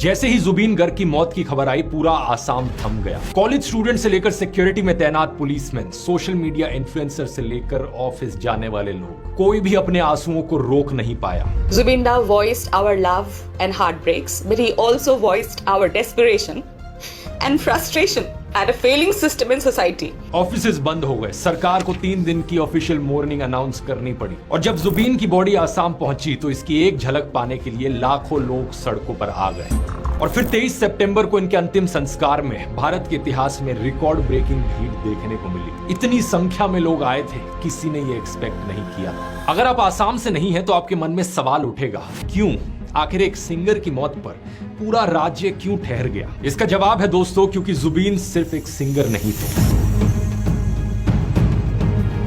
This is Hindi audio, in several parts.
जैसे ही जुबीन गर्ग की मौत की खबर आई, पूरा आसाम थम गया। कॉलेज स्टूडेंट से लेकर सिक्योरिटी में तैनात पुलिसमैन, सोशल मीडिया इन्फ्लुएंसर से लेकर ऑफिस जाने वाले लोग, कोई भी अपने आंसुओं को रोक नहीं पाया। Zubin Da voiced our love and heartbreaks, but he also voiced our desperation and frustration at a failing system in society. Offices बंद हो गए, सरकार को 3 दिन की ऑफिशियल मॉर्निंग अनाउंस करनी पड़ी, और जब जुबीन की बॉडी आसाम पहुंची तो इसकी एक झलक पाने के लिए लाखों लोग सड़कों पर आ गए। और फिर 23 सितंबर को इनके अंतिम संस्कार में भारत के इतिहास में रिकॉर्ड ब्रेकिंग भीड़ देखने को मिली। इतनी संख्या में लोग आए थे, किसी ने ये एक्सपेक्ट नहीं किया था। अगर आप आसाम से नहीं हैं तो आपके मन में सवाल उठेगा, क्यों? आखिर एक सिंगर की मौत पर पूरा राज्य क्यों ठहर गया? इसका जवाब है दोस्तों, क्योंकि जुबीन सिर्फ एक सिंगर नहीं थे।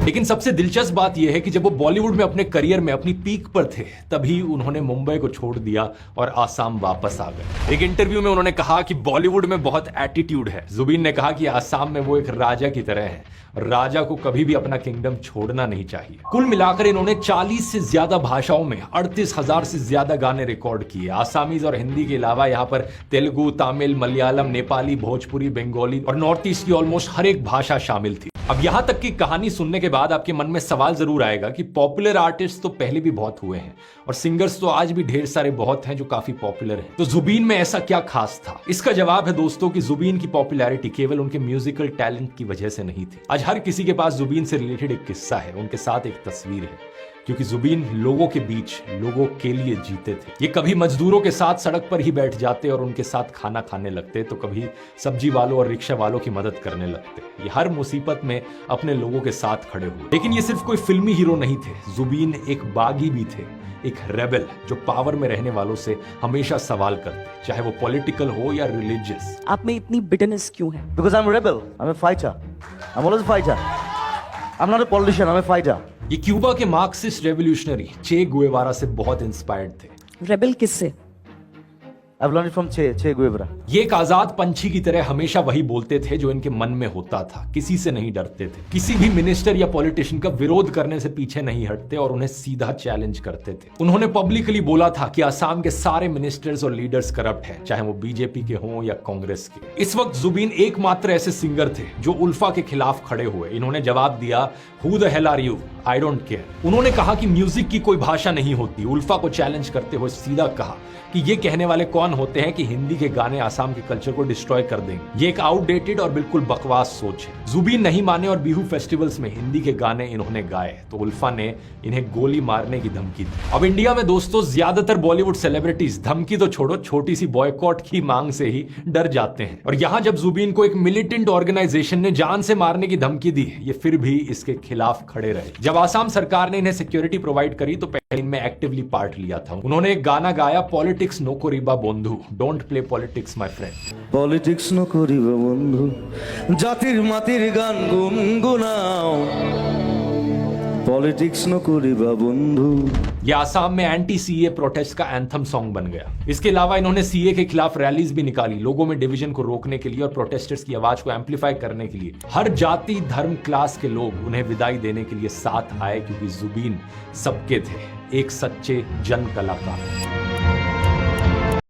लेकिन सबसे दिलचस्प बात यह है कि जब वो बॉलीवुड में अपने करियर में अपनी पीक पर थे, तभी उन्होंने मुंबई को छोड़ दिया और आसाम वापस आ गए। एक इंटरव्यू में उन्होंने कहा कि बॉलीवुड में बहुत एटीट्यूड है। जुबीन ने कहा कि आसाम में वो एक राजा की तरह है और राजा को कभी भी अपना किंगडम छोड़ना नहीं चाहिए। कुल मिलाकर इन्होंने 40 से ज्यादा भाषाओं में 38,000 से ज्यादा गाने रिकॉर्ड किए। आसामीज और हिंदी के अलावा यहाँ पर तेलुगु, तमिल, मलयालम, नेपाली, भोजपुरी, बंगाली और नॉर्थ ईस्ट की ऑलमोस्ट हर एक भाषा शामिल थी। अब यहां तक की कहानी सुनने के बाद आपके मन में सवाल जरूर आएगा कि पॉपुलर आर्टिस्ट तो पहले भी बहुत हुए हैं और सिंगर्स तो आज भी ढेर सारे बहुत हैं जो काफी पॉपुलर हैं, तो जुबीन में ऐसा क्या खास था? इसका जवाब है दोस्तों कि जुबीन की पॉपुलैरिटी केवल उनके म्यूजिकल टैलेंट की वजह से नहीं थी। आज हर किसी के पास जुबीन से रिलेटेड एक किस्सा है, उनके साथ एक तस्वीर है, क्योंकि जुबीन लोगों के बीच, लोगों के लिए जीते थे। ये कभी मजदूरों के साथ सड़क पर ही बैठ जाते और उनके साथ खाना खाने लगते, तो कभी सब्जी वालों और रिक्शा वालों की मदद करने लगते। ये हर मुसीबत में अपने लोगों के साथ खड़े हुए। लेकिन ये सिर्फ कोई फिल्मी हीरो नहीं थे, जुबीन एक बागी भी थे, एक रेबेल जो पावर में रहने वालों से हमेशा सवाल करते, चाहे वो पॉलिटिकल हो या रिलीजियस। आप में इतनी बिटरनेस क्यों है? Because I'm a rebel. I'm a fighter. I'm always a fighter. I'm not a politician. I'm a fighter. ये क्यूबा के मार्क्सिस्ट रेवोल्यूशनरी चे गुएवारा से बहुत इंस्पायर्ड थे। रेबेल किससे? I've learned it from Che Guevara. ये एक आजाद पंछी की तरह हमेशा वही बोलते थे जो इनके मन में होता था, किसी से नहीं डरते थे, किसी भी मिनिस्टर या पॉलिटिशियन का विरोध करने से पीछे नहीं हटते और उन्हें सीधा चैलेंज करते थे। उन्होंने पब्लिकली बोला था कि असम के सारे मिनिस्टर्स और लीडर्स करप्ट हैं, चाहे वो बीजेपी के हों या कांग्रेस के। इस वक्त जुबीन एकमात्र ऐसे सिंगर थे जो उल्फा के खिलाफ खड़े हुए। इन्होंने जवाब दिया, who the hell are you, I don't care. उन्होंने कहा कि म्यूजिक की कोई भाषा नहीं होती। उल्फा को चैलेंज करते हुए सीधा कहा कि ये कहने वाले कौन होते हैं कि हिंदी के गाने आसाम के कल्चर को डिस्ट्रॉय कर देंगे। ये एक आउटडेटेड और बिल्कुल बकवास सोच है। जुबीन नहीं माने और बिहू फेस्टिवल्स में हिंदी के गाने इन्होंने गाए तो उल्फा ने इन्हें गोली मारने की धमकी दी। अब इंडिया में दोस्तों ज्यादातर बॉलीवुड सेलिब्रिटीज धमकी तो छोड़ो, छोटी सी बॉयकॉट की मांग से ही डर जाते हैं। और यहाँ जब जुबीन को एक मिलिटेंट ऑर्गेनाइजेशन ने जान से मारने की धमकी दी, ये फिर भी इसके खिलाफ खड़े रहे। जब आसाम सरकार ने इन्हें सिक्योरिटी प्रोवाइड करी तो पहले इनमें एक्टिवली पार्ट लिया था। उन्होंने एक गाना गाया, पॉलिटिक्स नो करिबा बंधु, don't play politics my friend. Politics नो करिबा बंधु, जातिर मातिर गान गुनगुनाओ, पॉलिटिक्स नो करिबा बंधु। ये आसाम में एंटी सीए प्रोटेस्ट का एंथम सॉन्ग बन गया। इसके अलावा इन्होंने सीए के खिलाफ रैलीज भी निकाली, लोगों में डिवीजन को रोकने के लिए और प्रोटेस्टर्स की आवाज को एम्पलीफाई करने के लिए। हर जाति, धर्म, क्लास के लोग उन्हें विदाई देने के लिए साथ आए, क्योंकि जुबीन सबके थे, एक सच्चे जन कलाकार।